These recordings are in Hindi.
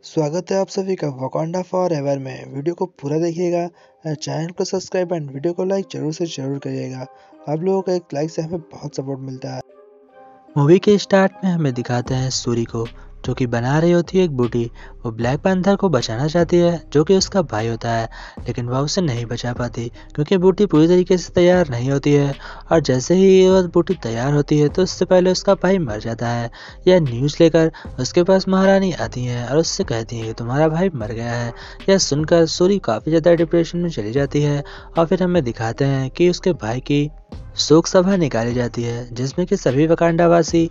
स्वागत है आप सभी का वकांडा फॉर एवर में। वीडियो को पूरा देखिएगा और चैनल को सब्सक्राइब एंड वीडियो को लाइक जरूर से जरूर करिएगा। आप लोगों का एक लाइक से हमें बहुत सपोर्ट मिलता है। मूवी के स्टार्ट में हमें दिखाते हैं सूरी को, जो कि बना रही होती है एक बूटी। वो ब्लैक पैंथर को बचाना चाहती है, जो कि उसका भाई होता है, लेकिन वह उसे नहीं बचा पाती क्योंकि बूटी पूरी तरीके से तैयार नहीं होती है। और जैसे ही वह बूटी तैयार होती है तो उससे पहले उसका भाई मर जाता है। यह न्यूज़ लेकर उसके पास महारानी आती हैं और उससे कहती हैं कि तुम्हारा भाई मर गया है। यह सुनकर सूरी काफ़ी ज़्यादा डिप्रेशन में चली जाती है। और फिर हमें दिखाते हैं कि उसके भाई की शोक सभा निकाली जाती है, जिसमें कि सभी वकांडावासी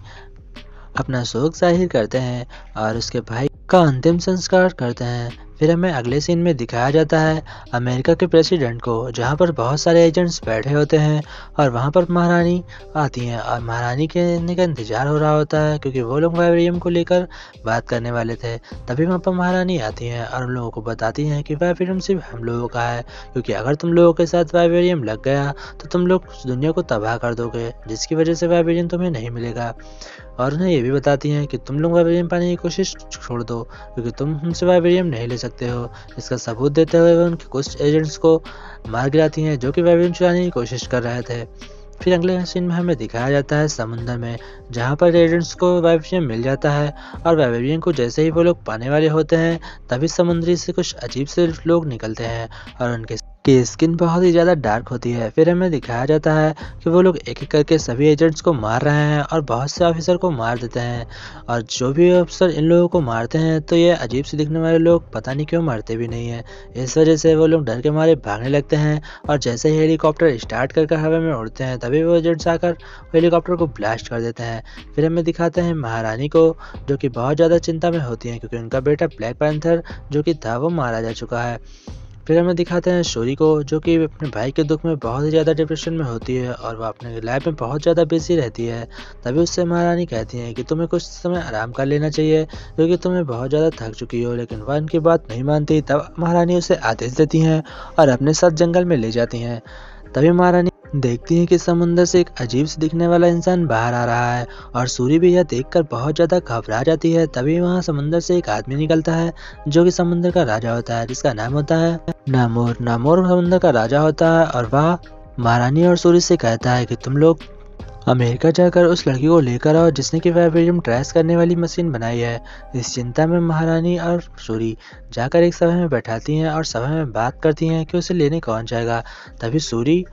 अपना शोक जाहिर करते हैं और उसके भाई का अंतिम संस्कार करते हैं। फिर हमें अगले सीन में दिखाया जाता है अमेरिका के प्रेसिडेंट को, जहां पर बहुत सारे एजेंट्स बैठे होते हैं और वहां पर महारानी आती हैं और महारानी के आने का इंतजार हो रहा होता है क्योंकि वो लोग वाइब्रेरियम को लेकर बात करने वाले थे। तभी वहां पर महारानी आती हैं और उन लोगों को बताती हैं कि वाइब्रेरियम सिर्फ हम लोगों का है, क्योंकि अगर तुम लोगों के साथ वाइब्रेरियम लग गया तो तुम लोग दुनिया को तबाह कर दोगे, जिसकी वजह से वाइब्रेरियम तुम्हें नहीं मिलेगा। और उन्हें ये भी बताती हैं कि तुम लोग वाइब्रेरियम पाने की कोशिश छोड़ दो, क्योंकि तुम हमसे वाइब्रेरियम नहीं ले सकते हो। इसका सबूत देते हुए वो उनके कुछ एजेंट्स को मार गिराती हैं, जो कि वाइब्रेरियम चुराने की कोशिश कर रहे थे। फिर अगले सीन में हमें दिखाया जाता है समुद्र में, जहाँ पर एजेंट्स को वाइब्रेरियम मिल जाता है। और वाइब्रेरियम को जैसे ही वो लोग पाने वाले होते हैं, तभी समुद्री से कुछ अजीब से लोग निकलते हैं और उनके की स्किन बहुत ही ज़्यादा डार्क होती है। फिर हमें दिखाया जाता है कि वो लोग एक एक करके सभी एजेंट्स को मार रहे हैं और बहुत से ऑफिसर को मार देते हैं। और जो भी ऑफिसर इन लोगों को मारते हैं तो ये अजीब से दिखने वाले लोग पता नहीं क्यों मरते भी नहीं हैं। इस वजह से वो लोग डर के मारे भागने लगते हैं और जैसे ही हेलीकॉप्टर स्टार्ट कर हवा में उड़ते हैं, तभी वो एजेंट्स आकर हेलीकॉप्टर को ब्लास्ट कर देते हैं। फिर हमें दिखाते हैं महारानी को, जो कि बहुत ज़्यादा चिंता में होती हैं क्योंकि उनका बेटा ब्लैक पैंथर जो कि था वो मारा जा चुका है। फिर हमें दिखाते हैं शोरी को, जो कि अपने भाई के दुख में बहुत ही ज़्यादा डिप्रेशन में होती है और वह अपने लैब में बहुत ज़्यादा बिजी रहती है। तभी उससे महारानी कहती हैं कि तुम्हें कुछ समय आराम कर लेना चाहिए, क्योंकि तुम्हें बहुत ज़्यादा थक चुकी हो। लेकिन वह उनकी बात नहीं मानती। तब महारानी उसे आदेश देती हैं और अपने साथ जंगल में ले जाती हैं। तभी महारानी देखती हैं कि समुंदर से एक अजीब से दिखने वाला इंसान बाहर आ रहा है और सूरी भी यह देखकर बहुत ज़्यादा घबरा जाती है। तभी वहाँ समुंदर से एक आदमी निकलता है, जो कि समुंदर का राजा होता है, जिसका नाम होता है नामोर। नामोर समुंदर का राजा होता है और वह महारानी और सूरी से कहता है कि तुम लोग अमेरिका जाकर उस लड़की को लेकर आओ, जिसने कि वाइब्रेरियम ट्रेस करने वाली मशीन बनाई है। इस चिंता में महारानी और सूरी जाकर एक सभा में बैठाती हैं और सभा में बात करती हैं कि उसे लेने कौन जाएगा। तभी सूरी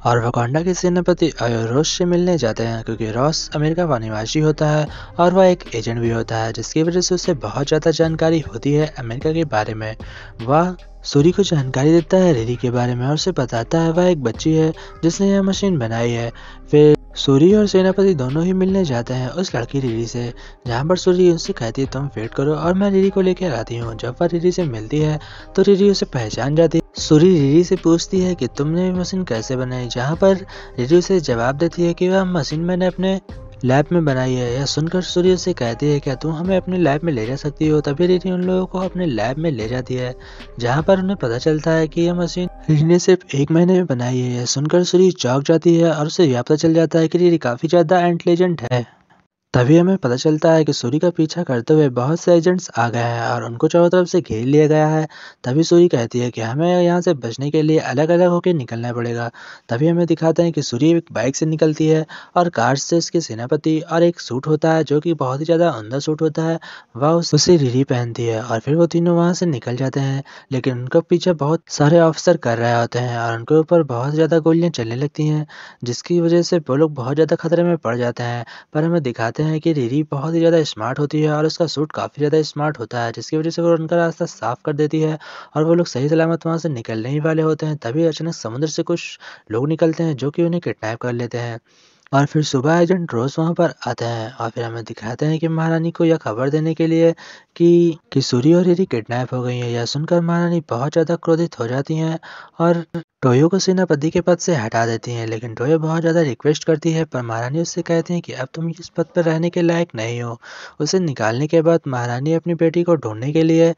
और वकांडा के सेनापति रोस से मिलने जाते हैं, क्योंकि रॉस अमेरिका का निवासी होता है और वह एक एजेंट भी होता है, जिसकी वजह से उसे बहुत ज़्यादा जानकारी होती है अमेरिका के बारे में। वह सूरी को जानकारी देता है रिरी के बारे में और उसे बताता है वह एक बच्ची है जिसने यह मशीन बनाई है। फिर सूरी और सेनापति दोनों ही मिलने जाते हैं उस लड़की रिरी से, जहाँ पर सूरी उससे कहती है तुम वेट करो और मैं रिरी को लेकर आती हूँ। जब वह रिरी से मिलती है तो रिरी उसे पहचान जाती है। सूरी रिरी से पूछती है कि तुमने मशीन कैसे बनाई, जहाँ पर रिरी उसे जवाब देती है कि वह मशीन मैंने अपने लैब में बनाई है। यह सुनकर सूर्य से कहती है क्या तुम हमें अपने लैब में ले जा सकती हो। तभी रिरी उन लोगों को अपने लैब में ले जाती है, जहाँ पर उन्हें पता चलता है कि यह मशीन रिरी ने सिर्फ 1 महीने में बनाई है। यह सुनकर सूर्य चौंक जाती है और उसे यह पता चल जाता है कि रिरी काफ़ी ज़्यादा इंटेलिजेंट है। तभी हमें पता चलता है कि सूरी का पीछा करते हुए बहुत से एजेंट्स आ गए हैं और उनको चारों तरफ से घेर लिया गया है। तभी सूरी कहती है कि हमें यहाँ से बचने के लिए अलग अलग होकर निकलना पड़ेगा। तभी हमें दिखाते हैं कि सूरी एक बाइक से निकलती है और कार से उसके सेनापति और एक सूट होता है, जो कि बहुत ही ज़्यादा उम्दा सूट होता है, वह उसे रिरी पहनती है और फिर वो तीनों वहाँ से निकल जाते हैं। लेकिन उनका पीछे बहुत सारे ऑफिसर कर रहे होते हैं और उनके ऊपर बहुत ज़्यादा गोलियाँ चलने लगती हैं, जिसकी वजह से वो लोग बहुत ज़्यादा खतरे में पड़ जाते हैं। पर हमें दिखाते हैं कि रिरी बहुत ही ज़्यादा स्मार्ट होती है और उसका सूट काफ़ी ज़्यादा स्मार्ट होता है, जिसकी वजह से वो उनका रास्ता साफ कर देती है और वो लोग सही सलामत वहाँ से निकलने ही वाले होते हैं। तभी अचानक समुद्र से कुछ लोग निकलते हैं, जो कि उन्हें किडनैप कर लेते हैं। और फिर सुबह एजेंट रोज वहाँ पर आते हैं और फिर हमें दिखाते हैं कि महारानी को यह खबर देने के लिए कि सूरी और रिरी किडनैप हो गई है। यह सुनकर महारानी बहुत ज़्यादा क्रोधित हो जाती हैं और टोयो को सेनापति के पद से हटा देती हैं। लेकिन टोयो बहुत ज़्यादा रिक्वेस्ट करती है, पर महारानी उससे कहती हैं कि अब तुम इस पद पर रहने के लायक नहीं हो। उसे निकालने के बाद महारानी अपनी बेटी को ढूंढने के लिए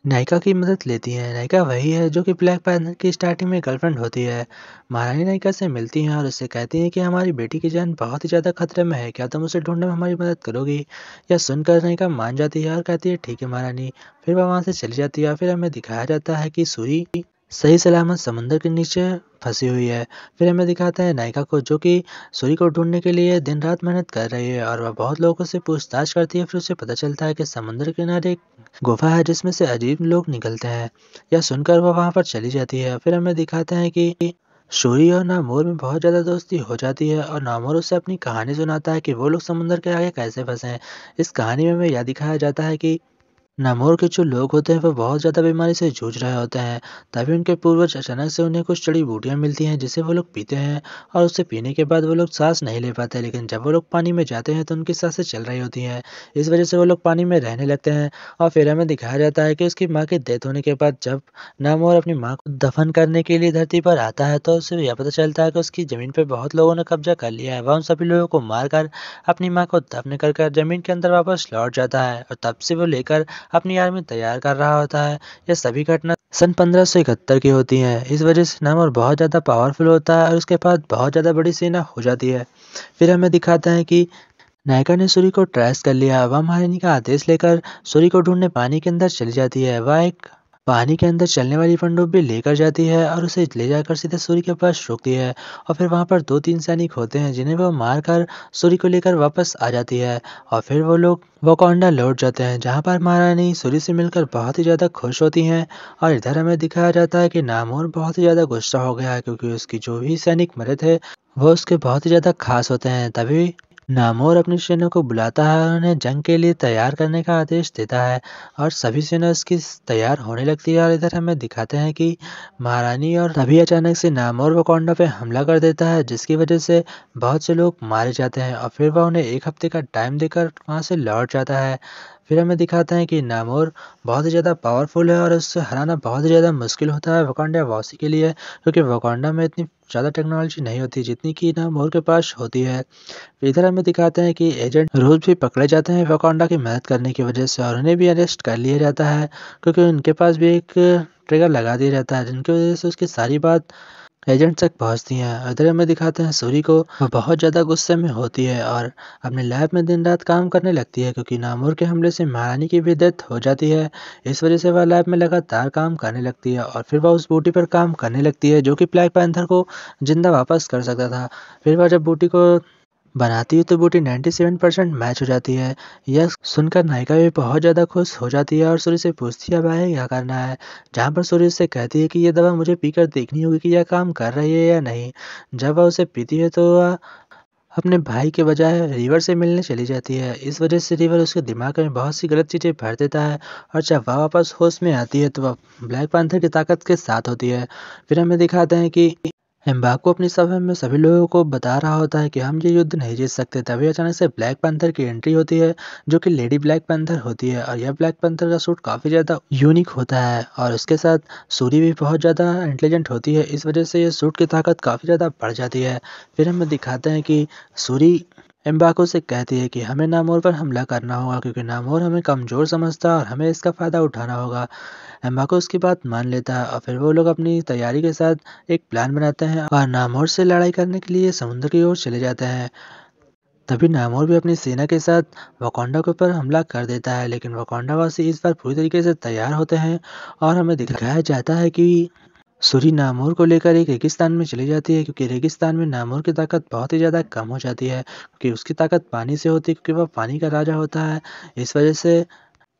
नायिका की मदद लेती हैं। नायिका वही है जो कि ब्लैक पैंथर की स्टार्टिंग में गर्लफ्रेंड होती है। महारानी नायिका से मिलती हैं और उससे कहती हैं कि हमारी बेटी की जान बहुत ही ज़्यादा खतरे में है, क्या तुम उसे ढूंढने में हमारी मदद करोगी? यह सुनकर नायिका मान जाती है और कहती है ठीक है महारानी। फिर वह वहाँ से चली जाती है और फिर हमें दिखाया जाता है कि सूरी सही सलामत समुद्र के नीचे फंसी हुई है। फिर हमें दिखाता है नायिका को जो कि सूरी को ढूंढने के लिए दिन रात मेहनत कर रही है और वह बहुत लोगों से पूछताछ करती है। फिर उसे पता चलता है कि समुद्र के किनारे एक गुफा है जिसमें से अजीब लोग निकलते हैं। यह सुनकर वह वहां पर चली जाती है। फिर हमें दिखाते हैं कि शूरी और नामोर में बहुत ज़्यादा दोस्ती हो जाती है और नामोर उसे अपनी कहानी सुनाता है कि वो लोग समुद्र के आगे कैसे फंसे हैं। इस कहानी में हमें यह दिखाया जाता है कि नामोर के जो लोग होते हैं वो बहुत ज़्यादा बीमारी से जूझ रहे होते हैं। तभी उनके पूर्वज अचानक से उन्हें कुछ जड़ी बूटियाँ मिलती हैं जिसे वो लोग पीते हैं और उसे पीने के बाद वो लोग सांस नहीं ले पाते, लेकिन जब वो लोग पानी में जाते हैं तो उनकी सांसें चल रही होती हैं। इस वजह से वो लोग पानी में रहने लगते हैं। और फिर हमें दिखाया जाता है कि उसकी माँ की डेथ होने के बाद जब नामोर अपनी माँ को दफन करने के लिए धरती पर आता है तो उसे यह पता चलता है कि उसकी ज़मीन पर बहुत लोगों ने कब्जा कर लिया है। वह उन सभी लोगों को मारकर अपनी माँ को दफन कर ज़मीन के अंदर वापस लौट जाता है और तब से वो लेकर अपनी आर्मी तैयार कर रहा होता है। यह सभी घटना सन 1571 की होती हैं। इस वजह से नामोर बहुत ज़्यादा पावरफुल होता है और उसके पास बहुत ज़्यादा बड़ी सेना हो जाती है। फिर हमें दिखाता है कि नायिका ने सूरी को ट्रेस कर लिया। वह महारानी का आदेश लेकर सूरी को ढूंढने पानी के अंदर चली जाती है। वह एक पानी के अंदर चलने वाली पनडुब्बी लेकर जाती है और उसे ले जाकर सीधे सूरी के पास रोकती है। और फिर वहां पर 2-3 सैनिक होते हैं जिन्हें वो मारकर सूरी को लेकर वापस आ जाती है। और फिर वो लोग वाकांडा लौट जाते हैं जहां पर महारानी सूरी से मिलकर बहुत ही ज़्यादा खुश होती हैं। और इधर हमें दिखाया जाता है कि नामोर बहुत ही ज़्यादा गुस्सा हो गया है क्योंकि उसकी जो भी सैनिक मरे थे वो उसके बहुत ही ज़्यादा खास होते हैं। तभी नामोर अपनी सेना को बुलाता है और उन्हें जंग के लिए तैयार करने का आदेश देता है और सभी सेना उसकी तैयार होने लगती है। और इधर हमें दिखाते हैं कि महारानी और तभी अचानक से नामोर वाकांडा पे हमला कर देता है जिसकी वजह से बहुत से लोग मारे जाते हैं और फिर वह उन्हें 1 हफ्ते का टाइम देकर वहाँ से लौट जाता है। फिर हमें दिखाते हैं कि नामोर बहुत ही ज़्यादा पावरफुल है और उससे हराना बहुत ही ज़्यादा मुश्किल होता है वाकांडा वासी के लिए, क्योंकि वाकांडा में इतनी ज़्यादा टेक्नोलॉजी नहीं होती जितनी कि नामोर के पास होती है। इधर हमें दिखाते हैं कि एजेंट रोज भी पकड़े जाते हैं वाकांडा की मदद करने की वजह से और उन्हें भी अरेस्ट कर लिया जाता है क्योंकि उनके पास भी एक ट्रिगर लगा दिया जाता है जिनकी वजह से उसकी सारी बात एजेंट तक पहुंचती हैं। इधर हमें दिखाते हैं सूरी को, वो बहुत ज़्यादा गुस्से में होती है और अपने लैब में दिन रात काम करने लगती है क्योंकि नामोर के हमले से महारानी की भी डेथ हो जाती है। इस वजह से वह लैब में लगातार काम करने लगती है और फिर वह उस बूटी पर काम करने लगती है जो कि ब्लैक पैंथर को जिंदा वापस कर सकता था। फिर वह जब बूटी को बनाती है तो बूटी 97% मैच हो जाती है। यह सुनकर नायिका भी बहुत ज़्यादा खुश हो जाती है और सूर्य से पूछती है अब आगे क्या करना है, जहाँ पर सूर्य उससे कहती है कि ये दवा मुझे पीकर देखनी होगी कि यह काम कर रही है या नहीं। जब वह उसे पीती है तो वह अपने भाई के बजाय रिवर से मिलने चली जाती है। इस वजह से रिवर उसके दिमाग में बहुत सी गलत चीज़ें भर देता है और जब वह वापस होश में आती है तो वह ब्लैक पैंथर की ताकत के साथ होती है। फिर हमें दिखाते हैं कि एम्बाको अपनी सभा में सभी लोगों को बता रहा होता है कि हम ये युद्ध नहीं जीत सकते। तभी अचानक से ब्लैक पैंथर की एंट्री होती है जो कि लेडी ब्लैक पैंथर होती है और यह ब्लैक पैंथर का सूट काफ़ी ज़्यादा यूनिक होता है और उसके साथ सूरी भी बहुत ज़्यादा इंटेलिजेंट होती है। इस वजह से ये सूट की ताकत काफ़ी ज़्यादा बढ़ जाती है। फिर हमें दिखाते हैं कि सूरी एम्बाको से कहती है कि हमें नामोर पर हमला करना होगा क्योंकि नामोर हमें कमज़ोर समझता है और हमें इसका फ़ायदा उठाना होगा। एम्बाको उसकी बात मान लेता है और फिर वो लोग अपनी तैयारी के साथ एक प्लान बनाते हैं और नामोर से लड़ाई करने के लिए समुद्र की ओर चले जाते हैं। तभी नामोर भी अपनी सेना के साथ वाकांडा के ऊपर हमला कर देता है, लेकिन वाकांडावासी इस बार पूरी तरीके से तैयार होते हैं और हमें दिखाया जाता है कि सूरी नामोर को लेकर एक रेगिस्तान में चली जाती है क्योंकि रेगिस्तान में नामोर की ताकत बहुत ही ज़्यादा कम हो जाती है क्योंकि उसकी ताकत पानी से होती है क्योंकि वह पानी का राजा होता है। इस वजह से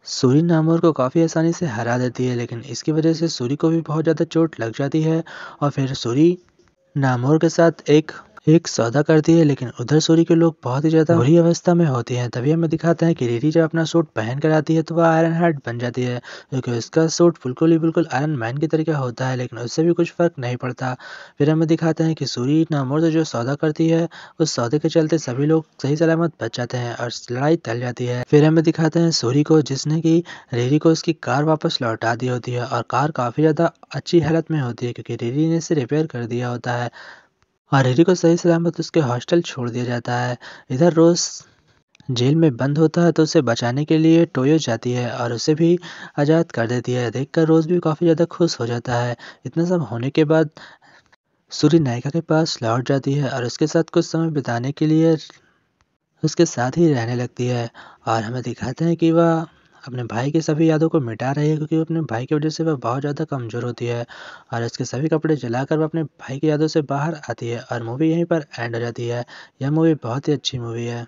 सूरी नामोर को काफ़ी आसानी से हरा देती है, लेकिन इसकी वजह से सूरी को भी बहुत ज़्यादा चोट लग जाती है और फिर सूरी नामोर के साथ एक एक सौदा करती है, लेकिन उधर सूरी के लोग बहुत ही ज़्यादा बुरी अवस्था में होते हैं। तभी हमें दिखाते हैं कि रीरी जब अपना सूट पहन कर आती है तो वह आयरन हार्ट बन जाती है क्योंकि उसका सूट बिल्कुल ही बिल्कुल आयरन मैन की तरीका होता है, लेकिन उससे भी कुछ फ़र्क नहीं पड़ता। फिर हमें दिखाते हैं कि सूरी नामोर से जो सौदा करती है उस सौदे के चलते सभी लोग सही सलामत बच जाते हैं और लड़ाई टल जाती है। फिर हमें दिखाते हैं सूरी को जिसने कि रीरी को उसकी कार वापस लौटा दी होती है और कार काफ़ी ज़्यादा अच्छी हालत में होती है क्योंकि रीरी ने इसे रिपेयर कर दिया होता है और रीरी को सही सलामत उसके हॉस्टल छोड़ दिया जाता है। इधर रोज जेल में बंद होता है तो उसे बचाने के लिए टोयो जाती है और उसे भी आज़ाद कर देती है। देखकर रोज़ भी काफ़ी ज़्यादा खुश हो जाता है। इतना सब होने के बाद सूरी नायिका के पास लौट जाती है और उसके साथ कुछ समय बिताने के लिए उसके साथ ही रहने लगती है। और हमें दिखाते हैं कि वह अपने भाई की सभी यादों को मिटा रही है, क्योंकि अपने भाई की वजह से वह बहुत ज़्यादा कमज़ोर होती है और उसके सभी कपड़े जलाकर वह अपने भाई की यादों से बाहर आती है और मूवी यहीं पर एंड हो जाती है। यह मूवी बहुत ही अच्छी मूवी है।